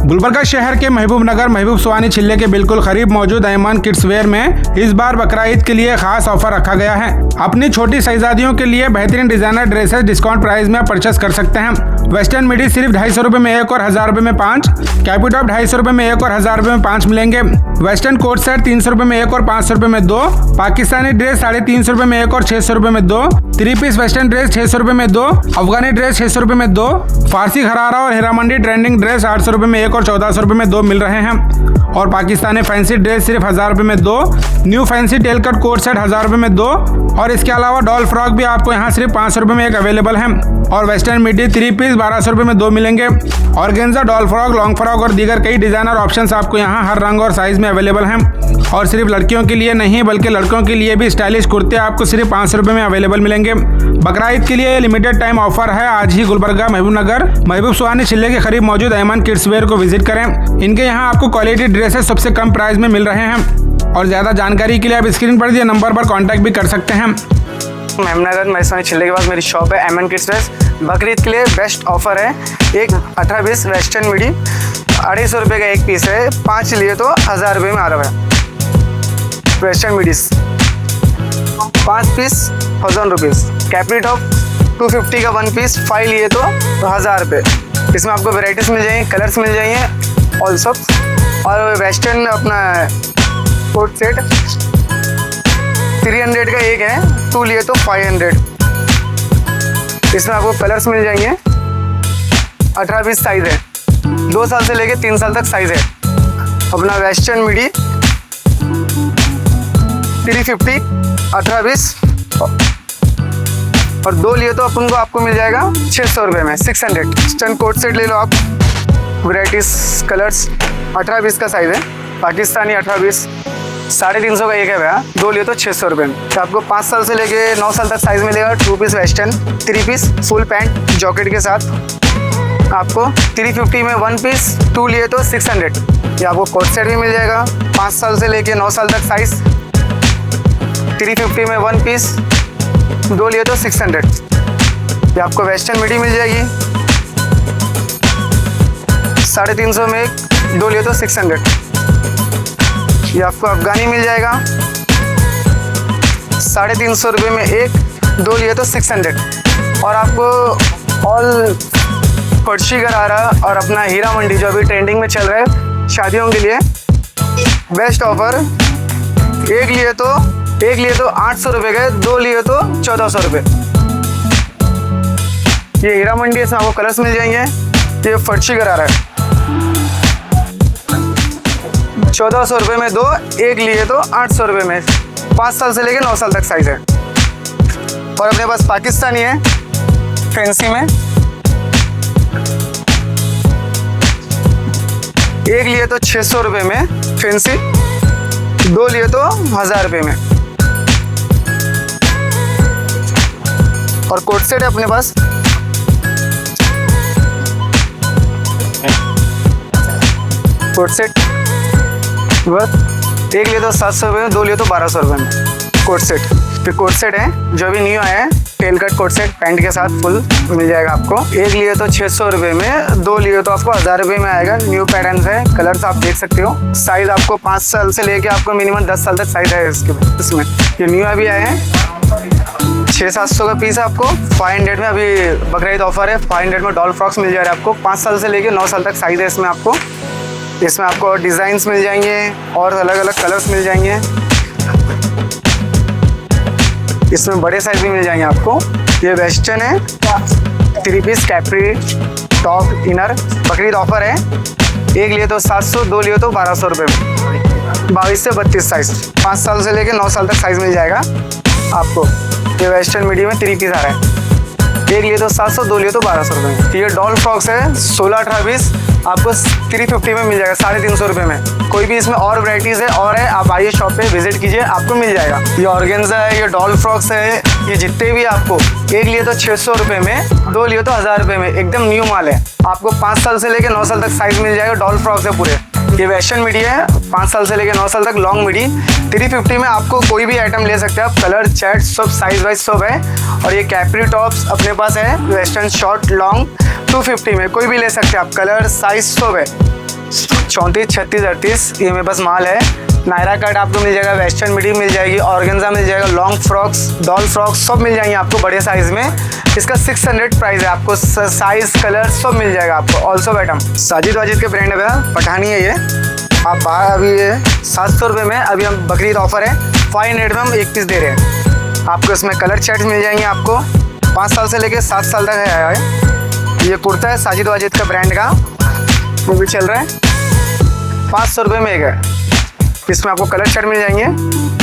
गुलबर्गा शहर के महबूबनगर महबूब सुहानी छिल्ले के बिल्कुल करीब मौजूद ऐमान किड्स वेयर में इस बार बकरा ईद के लिए खास ऑफर रखा गया है। अपनी छोटी शहजादियों के लिए बेहतरीन डिजाइनर ड्रेसेस डिस्काउंट प्राइस में परचेस कर सकते हैं। वेस्टर्न मिडी सिर्फ 250 रुपए में 1 और 1000 रुपए में 5, कैपी टॉप 250 रुपए में 1 और 1000 रुपए में 5 मिलेंगे। वेस्टर्न कोट सेट 300 रुपए में 1 और 500 रुपए में 2, पाकिस्तानी ड्रेस 350 रुपए में 1 और 600 रुपए में 2, 3 पीस वेस्टर्न ड्रेस 600 रुपए में 2, अफगानी ड्रेस 600 रुपए में 2, फारसी खरारा और हीरा मंडी ट्रेंडिंग ड्रेस 800 रुपए में 1 और 1400 रुपए में 2 मिल रहे हैं। और पाकिस्तानी फैंसी ड्रेस सिर्फ 1000 रुपए में 2, new fancy tail cut coat set 1000 रुपए में 2 और इसके अलावा डॉल फ्रॉक भी आपको यहाँ सिर्फ 500 रुपए में एक अवेलेबल है। और वेस्टर्न मिडी 3 पीस 1200 रुपए में 2 मिलेंगे। Organza, doll frock, long frock और दीगर कई डिजाइनर ऑप्शंस आपको यहाँ हर रंग और साइज में अवेलेबल हैं। और सिर्फ लड़कियों के लिए नहीं बल्कि लड़कों के लिए भी स्टाइलिश कुर्ते आपको सिर्फ 500 रुपए में अवेलेबल मिलेंगे। बकरा ईद के लिए लिमिटेड टाइम ऑफर है। आज ही गुलबर्गा महबूबनगर महबूब सुहानी छिल्ले के करीब मौजूद ऐमान किड्स वेयर को विजिट करें। इनके यहाँ आपको क्वालिटी ड्रेसेस सबसे कम प्राइस में मिल रहे हैं। और ज्यादा जानकारी के लिए आप स्क्रीन पर दिए नंबर पर कॉन्टैक्ट भी कर सकते हैं। महबूबनगर महबूब सुहानी छिल्ले के पास मेरी शॉप है ऐमान किड्स ड्रेस। बकरीद के लिए बेस्ट ऑफर है। एक 18-20 वेस्टर्न मिडी 250 रुपये का एक पीस है। 5 लिए तो 1000 रुपये में आ रहा है। Western midis 5 piece 1000 rupees. Capri top 250 का 1 पीस 5 लिए तो 1000 रुपये। इसमें आपको वेराइटीज़ मिल जाएंगी, कलर्स मिल जाएंगे ऑल्सो। और वेस्टर्न अपना कोट सेट 300 का एक है, 2 लिए तो 500। इसमें आपको कलर्स मिल जाएंगे। 18-20 साइज है, 2 साल से लेके 3 साल तक साइज है। अपना वेस्टर्न मिडी 350 18-20 और 2 लिए तो अपन को आपको मिल जाएगा 600 रुपये में 600। वेस्टर्न कोट सेट ले लो आप, वैराइटीज कलर्स। 18-20 का साइज है। पाकिस्तानी 18-20 350 का एक है भैया। 2 लिए तो 600 रुपये में। तो आपको 5 साल से लेके 9 साल तक साइज मिलेगा। 2 piece western 3 piece full pant jacket के साथ आपको 350 में 1 पीस, 2 लिए तो 600। ये आपको कोट सेट भी मिल जाएगा। 5 साल से लेके 9 साल तक साइज 350 में 1 पीस, 2 लिए तो 600। ये आपको वेस्टर्न मिडी मिल जाएगी 350 में 2 लिए तो 600। ये आपको अफगानी मिल जाएगा 350 रुपये में 1, 2 लिए तो 600। और आपको ऑल फर्शी गरारा और अपना हीरा मंडी जो अभी ट्रेंडिंग में चल रहा है शादियों के लिए बेस्ट ऑफर। एक लिए तो 800 रुपये का, 2 लिए तो 1400 रुपये। ये हीरा मंडी, इसमें आपको कलर्स मिल जाएंगे। ये फर्शी गरारा है 1400 रुपये में 2, एक लिए तो 800 रुपये में। 5 साल से लेके 9 साल तक साइज है। और अपने पास पाकिस्तानी है फैंसी में, एक लिए तो 600 रुपये में फैंसी, 2 लिए तो 1000 रुपये में। और कोट सेट है अपने पास कोट सेट बस। एक लिए तो 700 रुपये में, 2 लिए तो 1200 रुपये में कोट सेट। फिर कोट सेट है जो अभी न्यू आया है, tail cut coat set pant के साथ फुल मिल जाएगा आपको। एक लिए तो 600 रुपये में, 2 लिए तो आपको 1000 रुपये में आएगा। न्यू पैटर्न है, कलर्स आप देख सकते हो। साइज आपको 5 साल से लेके आपको मिनिमम 10 साल तक साइज है इसमें। ये न्यू अभी आए हैं 600-700 का पीस है आपको 500 में। अभी बकरा ईद ऑफर है। 500 में डॉल फ्रॉक्स मिल जा रहा है आपको। 5 साल से लेके 9 साल तक साइज है इसमें आपको। इसमें आपको डिज़ाइंस मिल जाएंगे और अलग अलग कलर्स मिल जाएंगे। इसमें बड़े साइज भी मिल जाएंगे आपको। ये वेस्टर्न है 3 piece capri top inner. Bakrid offer है। एक लिए तो 700, 2 लिए तो 1200 रुपये में। 22 से 32 साइज, 5 साल से लेके 9 साल तक साइज मिल जाएगा आपको। ये वेस्टर्न मीडियम में 3 पीस आ रहा है। एक लिए तो 700, 2 लिए तो 1200 रुपये में। ये डॉल फ्रॉक्स है 16-18-20 आपको 350 में मिल जाएगा 350 रुपये में। कोई भी इसमें और वैराइटीज़ है और है, आप आइए शॉप पे विजिट कीजिए, आपको मिल जाएगा। ये ऑर्गेन्जा है, ये डॉल फ्रॉक्स है, ये जितने भी आपको एक लिए तो 600 रुपये में, 2 लिए तो 1000 रुपये में। एकदम न्यू माल है। आपको 5 साल से लेकर 9 साल तक साइज मिल जाएगा। डॉल फ्रॉक्स है पूरे। ये वेस्टर्न मिडी है 5 साल से लेकर 9 साल तक लॉन्ग मिडी 350 में। आपको कोई भी आइटम ले सकते हैं आप, कलर चैट सब साइज वाइज सब है। और ये कैपरी टॉप्स अपने पास है वेस्टर्न शॉर्ट लॉन्ग 250 में, कोई भी ले सकते हैं आप, कलर साइज सब है। 34, 36, 38 ये मेरे पास माल है। नायरा कट आपको मिल जाएगा, वेस्टर्न मिडी मिल जाएगी, ऑर्गेन्जा मिल जाएगा, लॉन्ग फ्रॉक्स, डॉल फ्रॉक्स सब मिल जाएंगे आपको बड़े साइज़ में। इसका 600 प्राइस है, आपको साइज़ कलर सब मिल जाएगा आपको। ऑल्सो बटम साजिद वाजिद के ब्रांड है भैया, पठानी है ये। आप बाहर अभी ये 700 रुपये में अभी हम बकरीद ऑफर है, 500 में हम 1 पीस दे रहे हैं आपको। इसमें कलर चार्ट मिल जाएंगे आपको, 5 साल से लेकर 7 साल तक है। ये कुर्ता है साजिद वाजिद का ब्रांड का, वो भी चल रहा है 500 रुपये में एक है। इसमें आपको कलर चार्ट मिल जाएंगे।